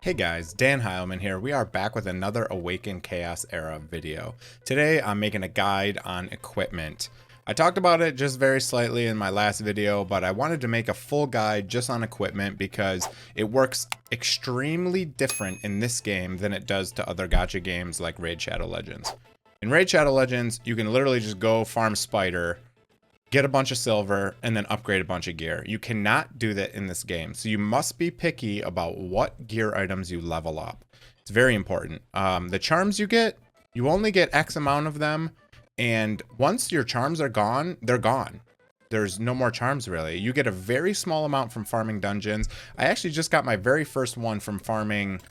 Hey guys, DanHeilman here. We are back with another Awaken Chaos Era video. Today I'm making a guide on equipment. I talked about it just very slightly in my last video, but I wanted to make a full guide just on equipment because it works extremely different in this game than it does to other gacha games like Raid Shadow Legends. In Raid Shadow Legends, you can literally just go farm Spider, get a bunch of silver, and then upgrade a bunch of gear. You cannot do that in this game. So you must be picky about what gear items you level up. It's very important. The charms you get, you only get X amount of them. And once your charms are gone, they're gone. There's no more charms really. You get a very small amount from farming dungeons. I actually just got my very first one from farming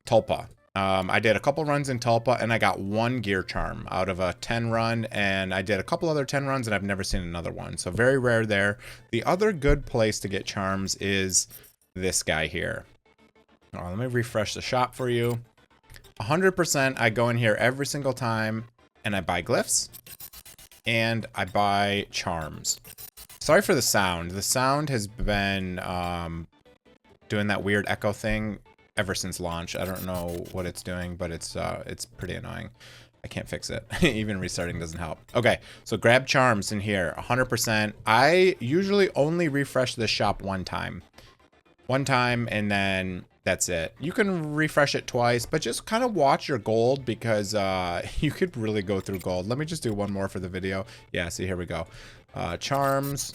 Tulpa. I did a couple runs in Tulpa and I got one gear charm out of a 10 run, and I did a couple other 10 runs and I've never seen another one. So very rare there. The other good place to get charms is this guy here. Let me refresh the shop for you. 100% I go in here every single time and I buy glyphs and I buy charms. Sorry for the sound. The sound has been doing that weird echo thing ever since launch. I don't know what it's doing, but it's pretty annoying. I can't fix it. Even restarting doesn't help. Okay, so grab charms in here, 100%. I usually only refresh this shop one time, and then that's it. You can refresh it twice, but just kind of watch your gold because you could really go through gold. Let me just do one more for the video. Yeah, see, here we go. Charms.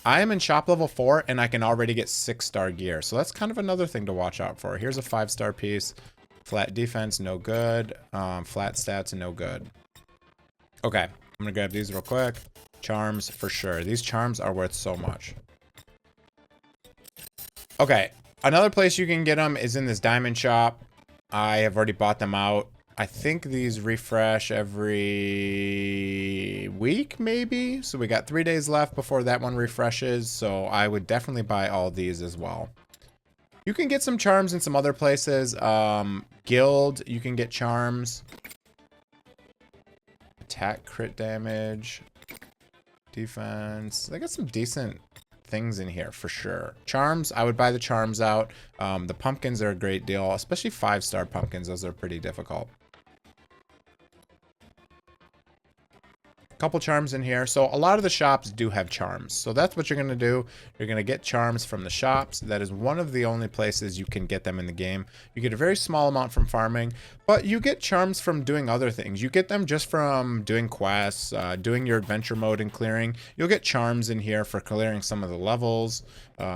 I am in shop level 4 and I can already get 6-star gear. So that's kind of another thing to watch out for. Here's a 5-star piece. Flat defense, no good. Flat stats, no good. Okay, I'm gonna grab these real quick. Charms for sure. These charms are worth so much. Okay, another place you can get them is in this diamond shop. I have already bought them out. I think these refresh every week, maybe. So we got 3 days left before that one refreshes. So I would definitely buy all these as well. You can get some charms in some other places. Guild, you can get charms. Attack, crit damage, defense. They got some decent things in here for sure. Charms, I would buy the charms out. The pumpkins are a great deal, especially 5-star pumpkins. Those are pretty difficult. Couple charms in here. So a lot of the shops do have charms. So that's what you're going to do. You're going to get charms from the shops. That is one of the only places you can get them in the game. You get a very small amount from farming, but you get charms from doing other things. You get them just from doing quests, doing your adventure mode and clearing. You'll get charms in here for clearing some of the levels.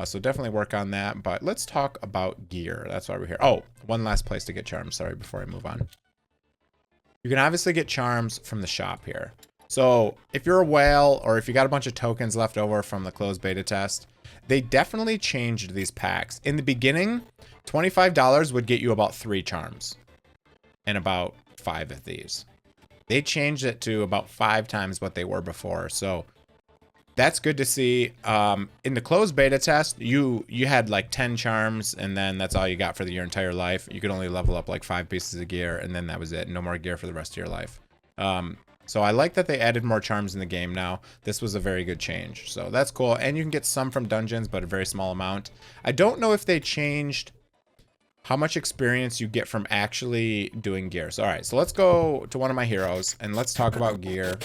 So definitely work on that. But let's talk about gear. That's why we're here. Oh, one last place to get charms. Sorry, before I move on. You can obviously get charms from the shop here. So if you're a whale or if you got a bunch of tokens left over from the closed beta test, they definitely changed these packs. In the beginning, $25 would get you about 3 charms and about 5 of these. They changed it to about 5 times what they were before. So that's good to see. In the closed beta test, you had like 10 charms and then that's all you got for your entire life. You could only level up like 5 pieces of gear and then that was it. No more gear for the rest of your life. So I like that they added more charms in the game now. This was a very good change. So that's cool. And you can get some from dungeons, but a very small amount. I don't know if they changed how much experience you get from actually doing gear. So, all right, so let's go to one of my heroes and let's talk about gear.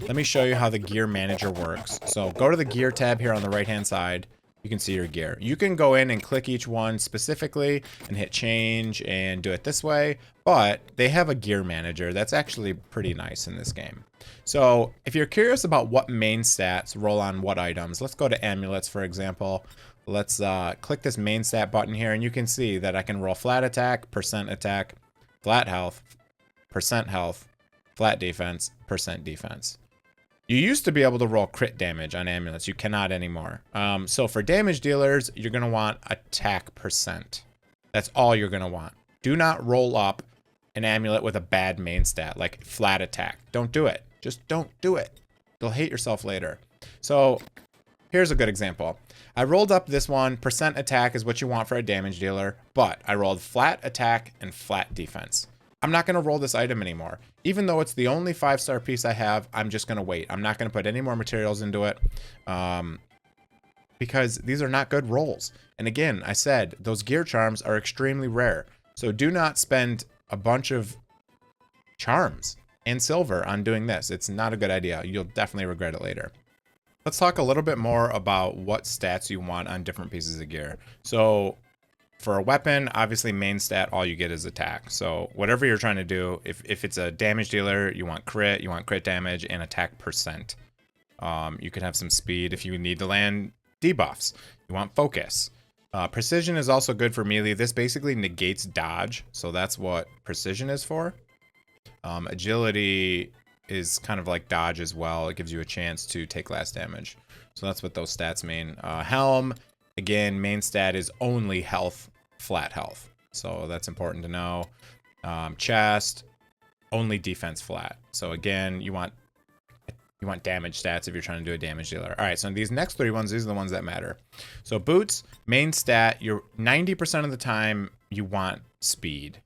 Let me show you how the gear manager works. So go to the gear tab here on the right-hand side. You can see your gear. You can go in and click each one specifically and hit change and do it this way, but they have a gear manager that's actually pretty nice in this game. So if you're curious about what main stats roll on what items, let's go to amulets, for example. Let's click this main stat button here and you can see that I can roll flat attack, attack, flat health, flat defense, defense. You used to be able to roll crit damage on amulets. You cannot anymore. So for damage dealers, you're going to want attack percent. That's all you're going to want. Do not roll up an amulet with a bad main stat, like flat attack. Don't do it. Just don't do it. You'll hate yourself later. So here's a good example. I rolled up this one. Percent attack is what you want for a damage dealer, but I rolled flat attack and flat defense. I'm not going to roll this item anymore. Even though it's the only 5-star piece I have, I'm just going to wait. I'm not going to put any more materials into it because these are not good rolls. And again, I said those gear charms are extremely rare. So do not spend a bunch of charms and silver on doing this. It's not a good idea. You'll definitely regret it later. Let's talk a little bit more about what stats you want on different pieces of gear. So for a weapon, obviously main stat, all you get is attack. So whatever you're trying to do, if it's a damage dealer, you want crit damage and attack percent. You could have some speed if you need to land debuffs. You want focus. Precision is also good for melee. This basically negates dodge. So that's what precision is for. Agility is kind of like dodge as well. It gives you a chance to take less damage. So that's what those stats mean. Helm, again, main stat is only health, flat health. So that's important to know. Chest, only defense flat. So again, you want damage stats if you're trying to do a damage dealer. All right, so these next 3 ones, these are the ones that matter. So boots, main stat, you're 90% of the time you want speed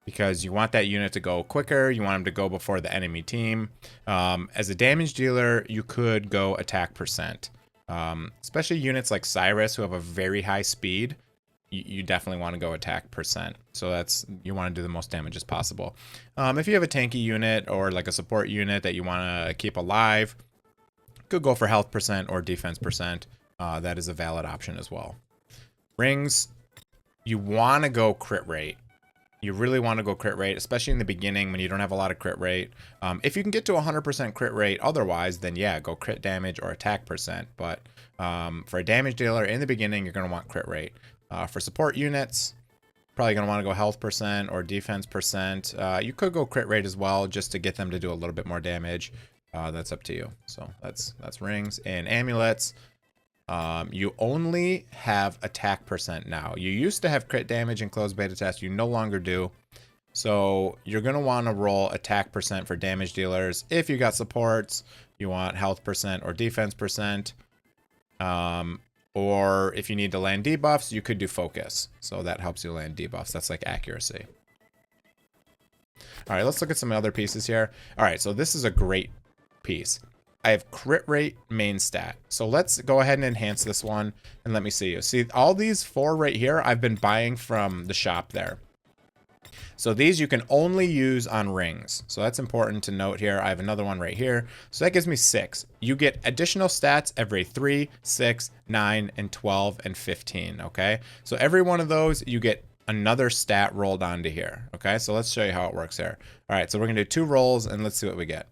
because you want that unit to go quicker. You want them to go before the enemy team. As a damage dealer, you could go attack percent. Especially units like Cyrus who have a very high speed. You definitely want to go attack percent. So you want to do the most damage as possible. If you have a tanky unit or like a support unit that you want to keep alive, you could go for health percent or defense percent. That is a valid option as well. Rings, you want to go crit rate. You really want to go crit rate, especially in the beginning when you don't have a lot of crit rate. If you can get to 100% crit rate otherwise, then yeah, go crit damage or attack percent. But for a damage dealer in the beginning, you're going to want crit rate. For support units, probably going to want to go health percent or defense percent. You could go crit rate as well just to get them to do a little bit more damage. That's up to you. So that's rings. And amulets, you only have attack percent now. You used to have crit damage in closed beta test. You no longer do. So you're going to want to roll attack percent for damage dealers. If you got supports, you want health percent or defense percent. Or if you need to land debuffs, you could do focus. So that helps you land debuffs. That's like accuracy. All right, let's look at some other pieces here. All right, so this is a great piece. I have crit rate main stat. So let's go ahead and enhance this one and let me see you. See all these 4 right here, I've been buying from the shop there. So these you can only use on rings. So that's important to note here. I have another one right here. So that gives me 6. You get additional stats every 3, 6, 9, and 12, and 15, okay? So every one of those, you get another stat rolled onto here, okay? So let's show you how it works here. All right, so we're gonna do 2 rolls and let's see what we get.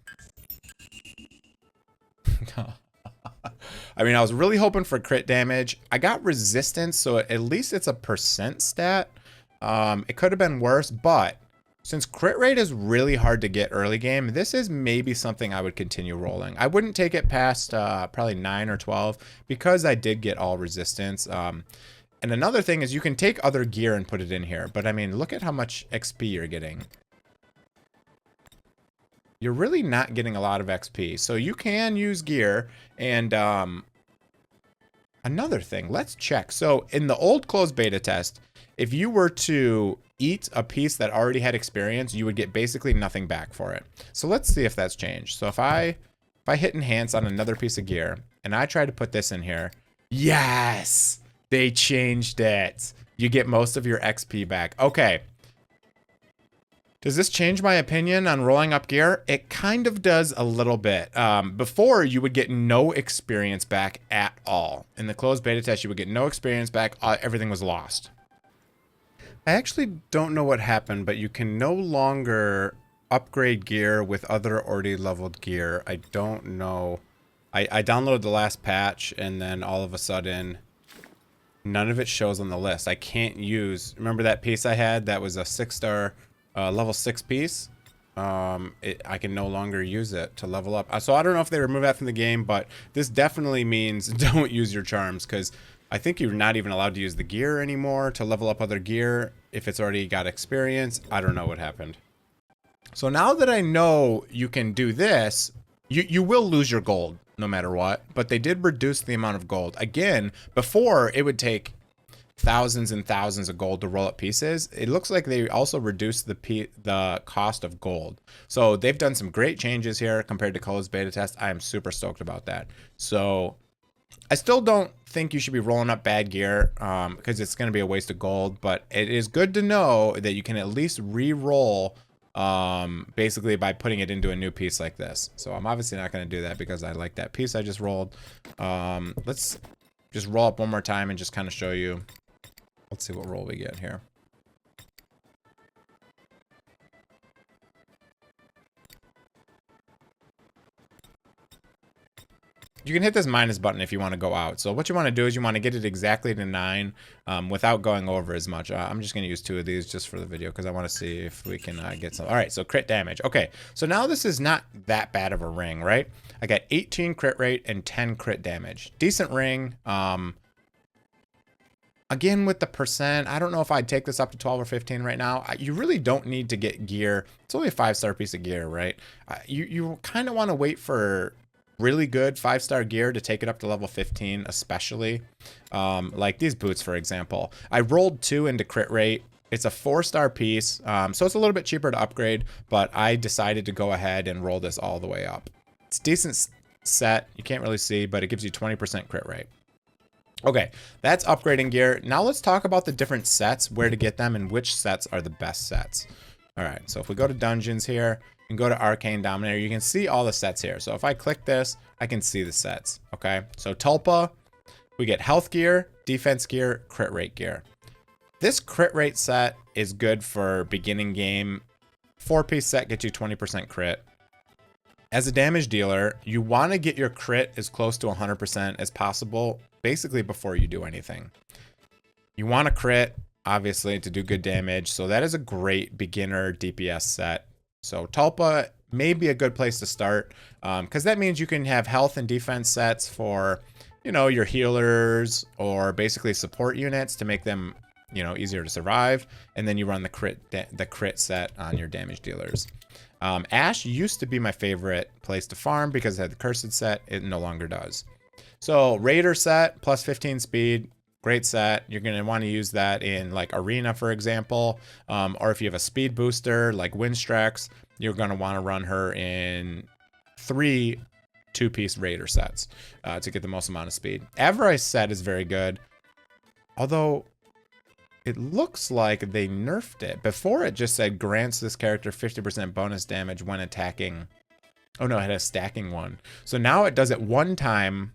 I mean, I was really hoping for crit damage. I got resistance, so at least it's a percent stat. It could have been worse, but since crit rate is really hard to get early game, this is maybe something I would continue rolling. I wouldn't take it past probably 9 or 12 because I did get all resistance. And another thing is you can take other gear and put it in here, but I mean, look at how much XP you're getting. You're really not getting a lot of XP. So you can use gear and another thing, let's check. So in the old closed beta test, if you were to eat a piece that already had experience, you would get basically nothing back for it. So let's see if that's changed. So if I hit enhance on another piece of gear and I try to put this in here, yes, they changed it. You get most of your XP back. Okay. Does this change my opinion on rolling up gear? It kind of does a little bit. Before, you would get no experience back at all. In the closed beta test, you would get no experience back. Everything was lost. I actually don't know what happened, but you can no longer upgrade gear with other already leveled gear. I don't know. I downloaded the last patch, and then all of a sudden, none of it shows on the list. I can't use... Remember that piece I had that was a 6-star... level 6 piece, I can no longer use it to level up. So I don't know if they remove that from the game, but this definitely means don't use your charms, because I think you're not even allowed to use the gear anymore to level up other gear if it's already got experience. I don't know what happened. So now that I know you can do this, you will lose your gold no matter what, but they did reduce the amount of gold. Again, before it would take thousands and thousands of gold to roll up pieces. It looks like they also reduced the cost of gold. So they've done some great changes here compared to closed beta test. I am super stoked about that. So I still don't think you should be rolling up bad gear because it's going to be a waste of gold, but it is good to know that you can at least re-roll basically by putting it into a new piece like this. So I'm obviously not going to do that because I like that piece I just rolled. Let's just roll up one more time and just kind of show you. Let's see what roll we get here. You can hit this minus button if you want to go out. So what you want to do is you want to get it exactly to 9 without going over as much. I'm just going to use 2 of these just for the video because I want to see if we can get some. All right, so crit damage. Okay, so now this is not that bad of a ring, right? I got 18 crit rate and 10 crit damage. Decent ring. Again, with the percent, I don't know if I'd take this up to 12 or 15 right now. You really don't need to get gear. It's only a 5-star piece of gear, right? You kind of want to wait for really good 5-star gear to take it up to level 15, especially like these boots, for example. I rolled 2 into crit rate. It's a 4-star piece, so it's a little bit cheaper to upgrade, but I decided to go ahead and roll this all the way up. It's a decent set. You can't really see, but it gives you 20% crit rate. Okay, that's upgrading gear. Now let's talk about the different sets, where to get them, and which sets are the best sets. All right, so if we go to dungeons here and go to Arcane Dominator, you can see all the sets here. So if I click this, I can see the sets, okay? So Tulpa, we get health gear, defense gear, crit rate gear. This crit rate set is good for beginning game. 4-piece set gets you 20% crit. As a damage dealer, you want to get your crit as close to 100% as possible, basically before you do anything. You want to crit, obviously, to do good damage. So that is a great beginner DPS set. So Tulpa may be a good place to start because that means you can have health and defense sets for, you know, your healers or basically support units to make them, you know, easier to survive. And then you run the crit set on your damage dealers. Ash used to be my favorite place to farm because it had the cursed set. It no longer does. So Raider set, plus 15 speed, great set. You're going to want to use that in like Arena, for example. Or if you have a speed booster like Windstrex, you're going to want to run her in 3 2-piece Raider sets to get the most amount of speed. Avarice set is very good. Although it looks like they nerfed it. Before it just said grants this character 50% bonus damage when attacking. Oh no, it had a stacking one. So now it does it 1 time,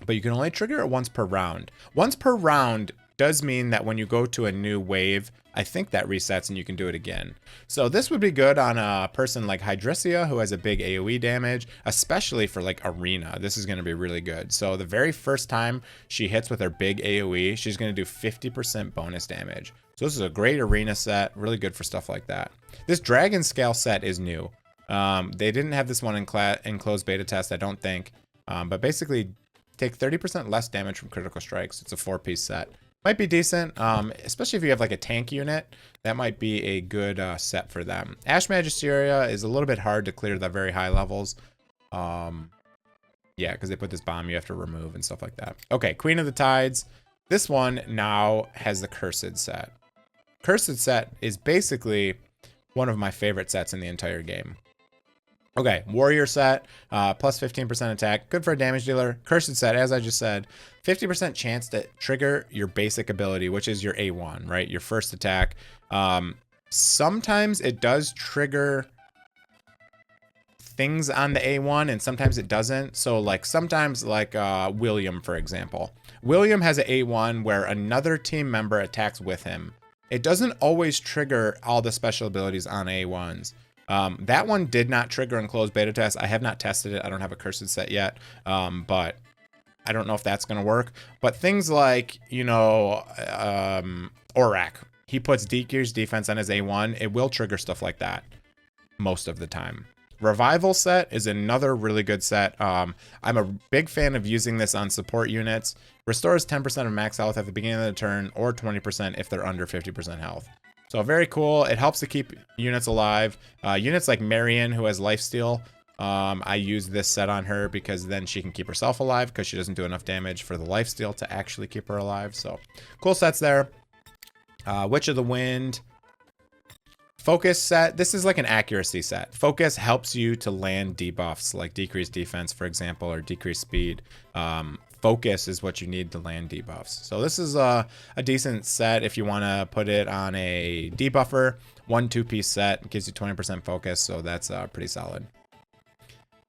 but you can only trigger it once per round. Once per round does mean that when you go to a new wave, I think that resets and you can do it again. So this would be good on a person like Hydrissia who has a big AoE damage, especially for like Arena. This is going to be really good. So the very first time she hits with her big AoE, she's going to do 50% bonus damage. So this is a great Arena set, really good for stuff like that. This Dragon Scale set is new. They didn't have this one in closed beta test, I don't think. But basically, take 30% less damage from critical strikes. It's a 4-piece set. Might be decent, especially if you have like a tank unit. That might be a good set for them. Ash Magisteria is a little bit hard to clear the very high levels. Yeah, because they put this bomb you have to remove and stuff like that. Okay, Queen of the Tides. This one now has the Cursed set. Cursed set is basically one of my favorite sets in the entire game. Okay, Warrior set, plus 15% attack. Good for a damage dealer. Cursed set, as I just said, 50% chance to trigger your basic ability, which is your A1, right? Your first attack. Sometimes it does trigger things on the A1 and sometimes it doesn't. So like sometimes like William, for example. William has an A1 where another team member attacks with him. It doesn't always trigger all the special abilities on A1s. That one did not trigger in closed beta test. I have not tested it. I don't have a cursed set yet. But I don't know if that's going to work. But things like, you know, Orak, he puts decreased defense on his A1. It will trigger stuff like that most of the time. Revival set is another really good set. I'm a big fan of using this on support units. Restores 10% of max health at the beginning of the turn or 20% if they're under 50% health. So very cool. It helps to keep units alive. Units like Marion, who has lifesteal, I use this set on her because then she can keep herself alive because she doesn't do enough damage for the lifesteal to actually keep her alive. So cool sets there. Witch of the Wind. Focus set. This is like an accuracy set. Focus helps you to land debuffs like decreased defense, for example, or decreased speed focus is what you need to land debuffs. So this is a decent set if you want to put it on a debuffer. 1 2-piece set gives you 20% focus, so that's pretty solid.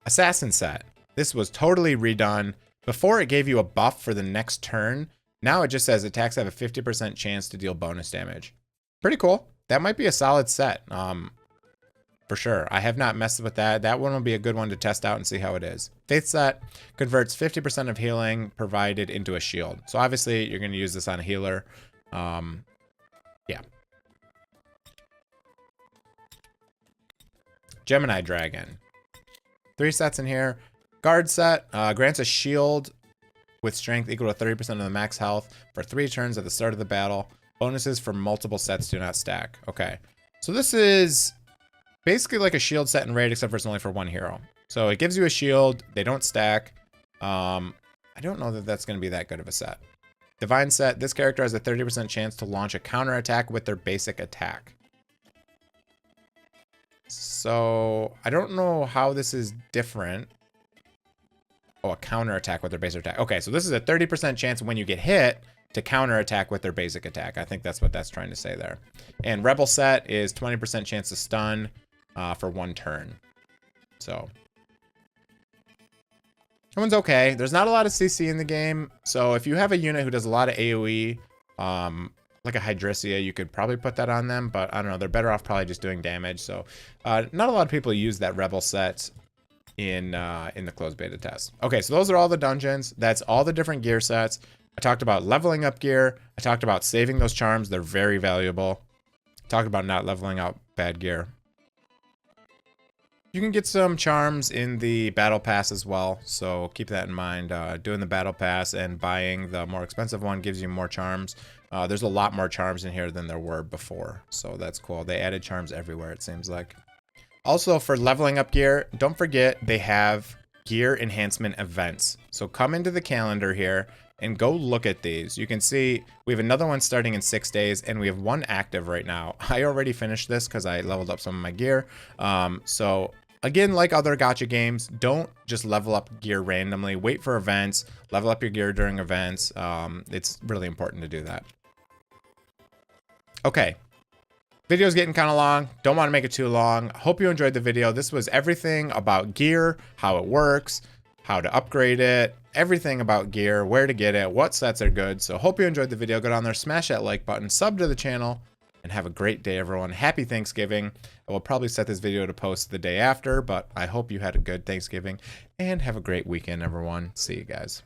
Assassin set. This was totally redone. Before it gave you a buff for the next turn. Now it just says attacks have a 50% chance to deal bonus damage. Pretty cool. That might be a solid set. For sure. I have not messed with that. That one will be a good one to test out and see how it is. Faith set converts 50% of healing provided into a shield. So obviously you're going to use this on a healer. Yeah. Gemini Dragon. 3 sets in here. Guard set grants a shield with strength equal to 30% of the max health for 3 turns at the start of the battle. Bonuses for multiple sets do not stack. Okay. So this is basically like a shield set in raid, except for it's only for 1 hero. So it gives you a shield. They don't stack. I don't know that that's going to be that good of a set. Divine set. This character has a 30% chance to launch a counterattack with their basic attack. So I don't know how this is different. Oh, a counterattack with their basic attack. Okay, so this is a 30% chance when you get hit to counterattack with their basic attack. I think that's what that's trying to say there. And Rebel set is 20% chance to stun for 1 turn. So that one's okay. There's not a lot of CC in the game. So if you have a unit who does a lot of AoE, like a Hydrisia, you could probably put that on them. But I don't know. They're better off probably just doing damage. So not a lot of people use that Rebel set in the closed beta test. Okay, so those are all the dungeons. That's all the different gear sets. I talked about leveling up gear. I talked about saving those charms. They're very valuable. I talked about not leveling out bad gear. You can get some charms in the battle pass as well, so keep that in mind. Doing the battle pass and buying the more expensive one gives you more charms. There's a lot more charms in here than there were before, so that's cool. They added charms everywhere, it seems like. Also, for leveling up gear, don't forget they have gear enhancement events. So come into the calendar here and go look at these. You can see we have another one starting in 6 days, and we have one active right now. I already finished this because I leveled up some of my gear. So again, like other gacha games, don't just level up gear randomly. Wait for events, level up your gear during events. It's really important to do that. Okay. Video's getting kind of long. Don't want to make it too long. Hope you enjoyed the video. This was everything about gear, how it works, how to upgrade it, everything about gear, where to get it, what sets are good. So hope you enjoyed the video. Go down there, smash that like button, sub to the channel, and have a great day, everyone. Happy Thanksgiving. I will probably set this video to post the day after, but I hope you had a good Thanksgiving and have a great weekend, everyone. See you guys.